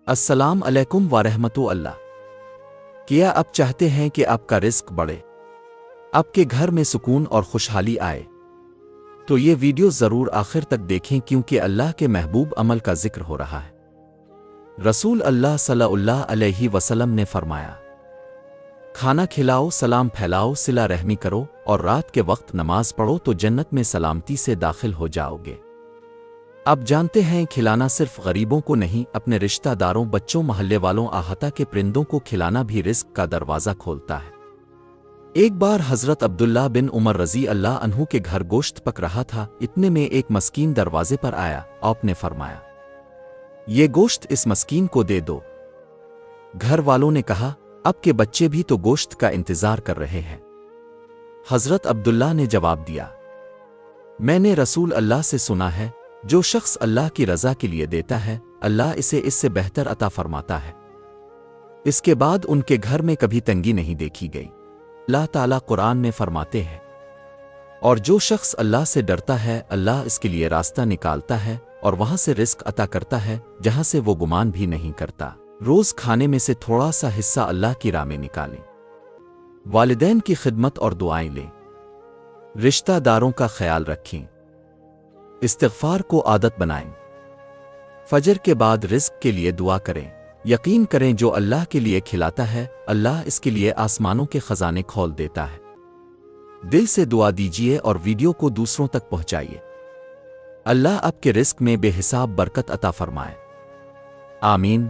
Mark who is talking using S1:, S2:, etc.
S1: السلام علیکم ورحمۃ اللہ۔ کیا آپ چاہتے ہیں کہ آپ کا رزق بڑھے، آپ کے گھر میں سکون اور خوشحالی آئے؟ تو یہ ویڈیو ضرور آخر تک دیکھیں، کیونکہ اللہ کے محبوب عمل کا ذکر ہو رہا ہے۔ رسول اللہ صلی اللہ علیہ وسلم نے فرمایا، کھانا کھلاؤ، سلام پھیلاؤ، صلہ رحمی کرو اور رات کے وقت نماز پڑھو تو جنت میں سلامتی سے داخل ہو جاؤ گے۔ اب جانتے ہیں، کھلانا صرف غریبوں کو نہیں، اپنے رشتہ داروں، بچوں، محلے والوں، احاطہ کے پرندوں کو کھلانا بھی رزق کا دروازہ کھولتا ہے۔ ایک بار حضرت عبداللہ بن عمر رضی اللہ عنہ کے گھر گوشت پک رہا تھا، اتنے میں ایک مسکین دروازے پر آیا۔ آپ نے فرمایا، یہ گوشت اس مسکین کو دے دو۔ گھر والوں نے کہا، اب کے بچے بھی تو گوشت کا انتظار کر رہے ہیں۔ حضرت عبداللہ نے جواب دیا، میں نے رسول اللہ سے سنا ہے، جو شخص اللہ کی رضا کے لیے دیتا ہے، اللہ اسے اس سے بہتر عطا فرماتا ہے۔ اس کے بعد ان کے گھر میں کبھی تنگی نہیں دیکھی گئی۔ اللہ تعالیٰ قرآن میں فرماتے ہیں، اور جو شخص اللہ سے ڈرتا ہے، اللہ اس کے لیے راستہ نکالتا ہے اور وہاں سے رزق عطا کرتا ہے جہاں سے وہ گمان بھی نہیں کرتا۔ روز کھانے میں سے تھوڑا سا حصہ اللہ کی راہ میں نکالیں۔ والدین کی خدمت اور دعائیں لیں۔ رشتہ داروں کا خیال رکھیں۔ استغفار کو عادت بنائیں۔ فجر کے بعد رزق کے لیے دعا کریں۔ یقین کریں، جو اللہ کے لیے کھلاتا ہے، اللہ اس کے لیے آسمانوں کے خزانے کھول دیتا ہے۔ دل سے دعا دیجیے اور ویڈیو کو دوسروں تک پہنچائیے۔ اللہ آپ کے رزق میں بے حساب برکت عطا فرمائے۔ آمین۔